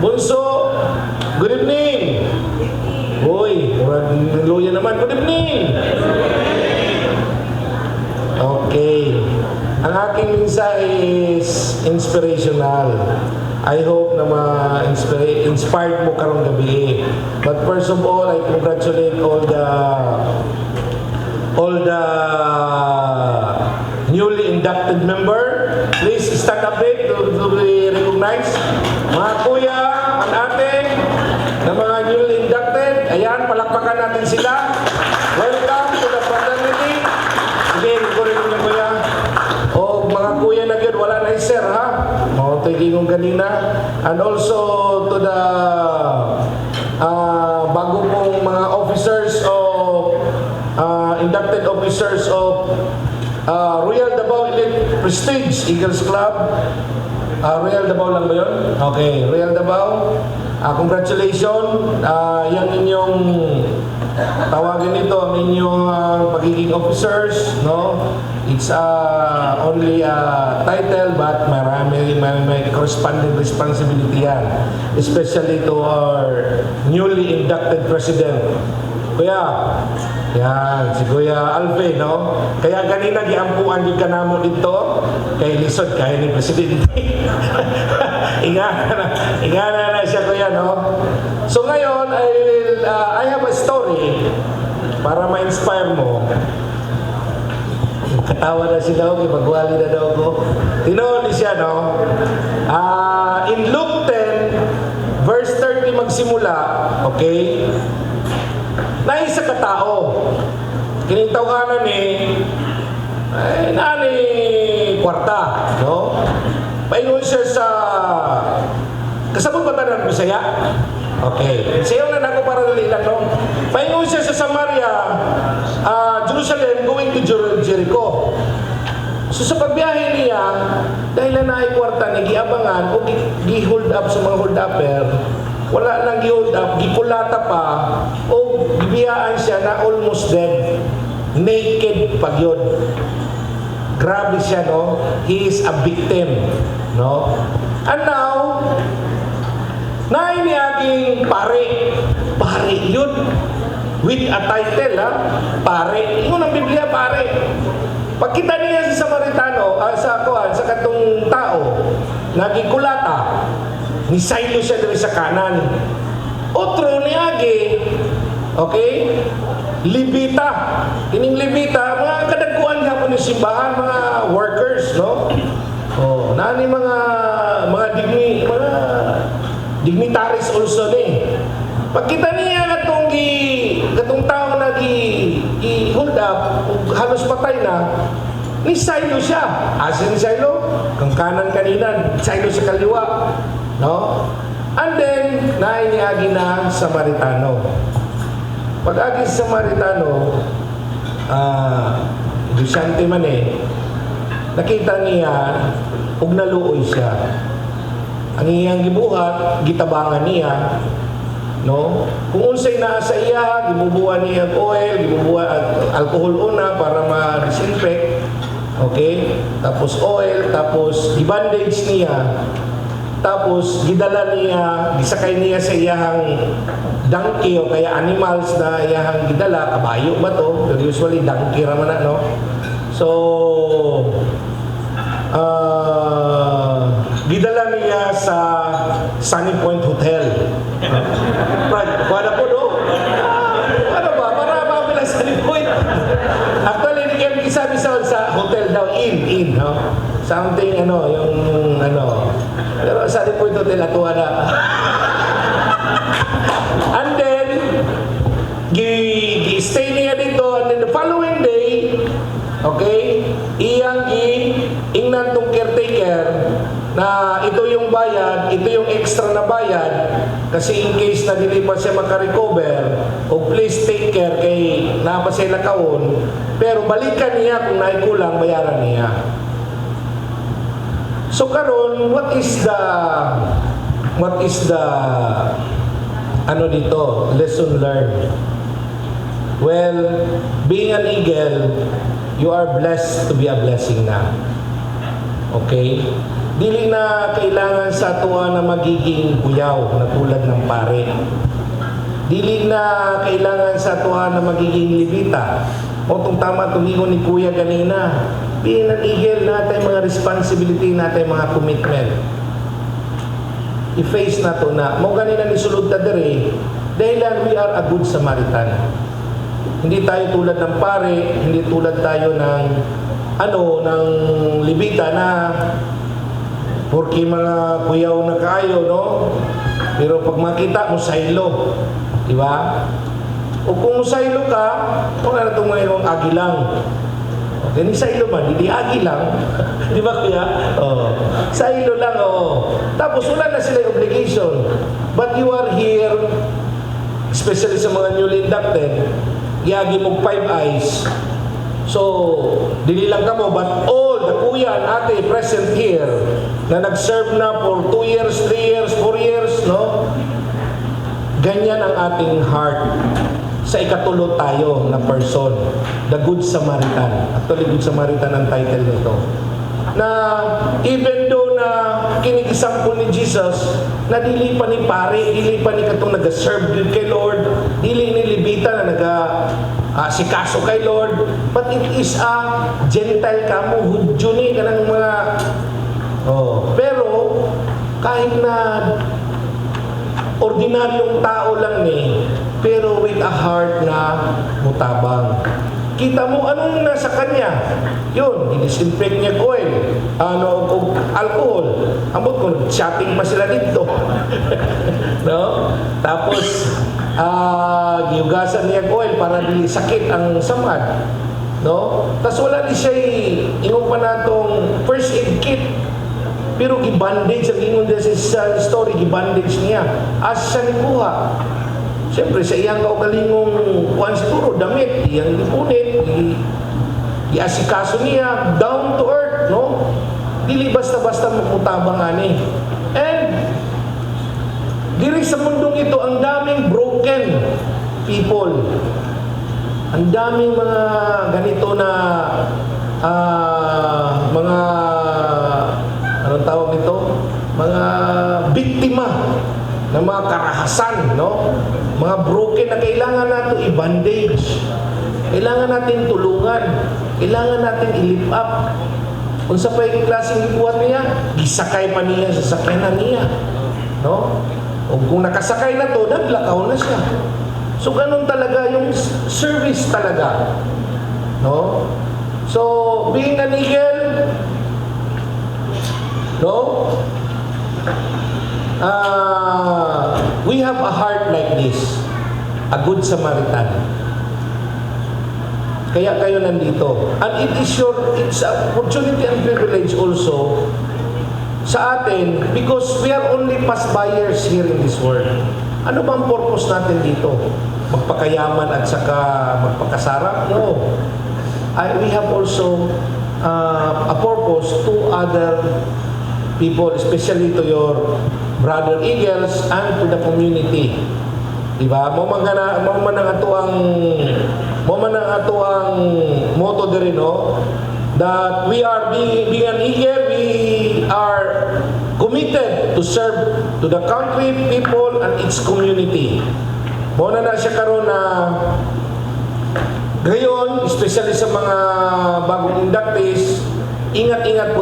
Bunso, good evening. Uy, luya naman, good evening. Okay. Ang aking mensahe is inspirational. I hope na ma-inspired mo karong gabi. But first of all, I congratulate all the newly inducted member. Please stand up to be recognized. Mga kuya, ang ate, na mga newly inducted, ayan, palakpakan natin sila. Welcome to the fraternity. Sige, kunin mo yung kuya. O, mga kuya na yun, wala na sir, ha? O, tiging kong kanina. And also to the bago pong mga officers of inducted officers of Royal Davao Elite Prestige Eagles Club. Royal Davao lang ba yun? Okay, Royal Davao. Congratulations. Yan inyong tawagin nito, ang inyong pagiging officers, no? It's only a title but may corresponding responsibility yan. Especially to our newly inducted president. Kuya, yan, si Kuya Alve, no? Kaya ganina giampuan yung kanamo dito kay lisod kaya ni Presidente. Ingana na siya, Kuya, no? So ngayon, I have a story para ma-inspire mo. Katawa na sila, okay, magwali na daw ko. Tinoon ni siya, no? In Luke 10, verse 30 magsimula, okay? Naisa ka tao. Kinitawanan nani kwarta, no? Paingon siya sa kasabot ba tanan Bisaya? Okay. Sayo na nako para dali lang, no? Paingon siya sa Samaria, Jerusalem going to Jericho. So sa pagbiyahe niya, dahil na ay kwarta ni giabangan o gi-hold up sa mga hold upper, wala nang gi-hold up, gipulata pa o gibiyaan siya na almost dead. Naked pag yun. Grabe siya, no? He is a victim, no? And now, nainiyaging pare. Pare yun. With a title, ha? Pare. Yun ang Biblia, pare. Pagkita niya sa Samaritano, sa katong tao, nagikulata, ni Silo siya dito sa kanan. Otro ni Agi, okay? Libita. Ining Libita, mga kadagkuhan nga po ni simbahan, mga workers, no? Oh, nani mga dignitaries also ni. Pagkita niya katong tao na hold up, halos patay na, ni Silo siya. Asin ni Silo? Kang kanan kanina, Silo sa kaliwa. No? And then, nainiagi na Samaritano. Pag-agi sa Samaritano, Dusyante man nakita niya, ug naluoy siya. Ang iyang gibuhat, gitabangan niya, no? Kung unsay naa sa iya, gibubuhan niya oil, gibubuhan alcohol una para ma-disinfect. Okay? Tapos oil, tapos i-bandage niya. Tapos gidala niya, gisakay niya sa iyang donkey o kaya animals na iyang gidala, kabayo ba to? Pero usually donkey raman na, no? So gidala niya sa Sunny Point Hotel. Wala po, no? Ano ba? Para mabila Sunny Point. Actually, hindi kaya sabi sa hotel daw, in, no? Something, yung pero Sunny Point Hotel, atuwa na. And then, stay niya dito, and then the following day, okay, iyang ingnan tong caretaker na ito yung bayad, ito yung extra na bayad kasi in case na dili pa siya makarecover o please take care kay napa siya lakaon pero balikan niya kung naikulang bayaran niya. So karon what is the dito lesson learned? Well, being an eagle, you are blessed to be a blessing na. Okay? dili na kailangan sa tuwa na magiging kuyaw na tulad ng pare. Dili na kailangan sa tuwa na magiging libita. O itong tama tumingon ni Kuya ganina. Being an eagle natin mga responsibility natin mga commitment. I-face na to na mo ganina ni sulod ta dere dahil we are a good Samaritan. Hindi tayo tulad ng pare, hindi tulad tayo ng ng libita na porque mga kuyaw na kayo, no? Pero pag makita mo saylo, di ba? O kung saylo ka, kung ano itong mayroong agilang. Okay, ni saylo man, hindi agilang. Di ba kuya? Oh. Saylo lang, oh. Tapos wala na sila obligation. But you are here, especially sa mga newly inducted, yagi mo 5 eyes. So, dili lang ka mo, but all the kuya and ate present here na nag-serve na for 2 years, 3 years, 4 years, no? Ganyan ang ating heart sa ikatulo tayo na person, the Good Samaritan. Actually, Good Samaritan ang title nito. Na even though na kinigisampol ni Jesus, na dili pa ni pare, dili pa ni katong nag-serve din kay Lord, dili ni Levita na sikaso kay Lord, but it is a Gentile kamo, Hudyo ni kanang mga pero kahit na ordinaryong tao lang ni, pero with a heart na mutabang. Kita mo anong nasa kanya. Yun, dinisinfect niya oil, alcohol. Amot ko, shopping pa sila dito. No? Tapos, giugasan niya oil para dili sakit ang samad. No? Tapos wala di siya ingon pa natong first aid kit. Pero gibandage, ang ingon din sa story, gibandage niya. As siya nikuha. Siyempre, sa iyang kaugalingong kuhan siguro, damit, iyang ipunit, iasikaso niya, down to earth, no? Dili basta-basta mamutabang ani. And, diri sa mundong ito, ang daming broken people. Ang daming mga ganito na mga anong tawag nito? Mga biktima ng mga karahasan, no? Mga broken na kailangan natin i-bandage. Kailangan natin tulungan. Kailangan natin i-lift up. Kung sa pa yung klaseng ibuhat niya, gisakay pa niya sa sakyanan niya. No? O kung nakasakay na to, naglakaw na siya. So, ganun talaga yung service talaga. No? So, being an eagle, no? We have a heart like this, a good Samaritan. Kaya kayo nandito. And it's an opportunity and privilege also sa atin because we are only pasbayers here in this world. Ano bang purpose natin dito? Magpakayaman at saka magpakasarap? No. We have also a purpose to other people, especially to your brother eagles and to the community. Diba? Mo man ang atuang motto diri, no? That we are being an eagle, we are committed to serve to the country, people, and its community. Mo na siya karon na gayon, especially sa mga bagong inductees, ingat-ingat po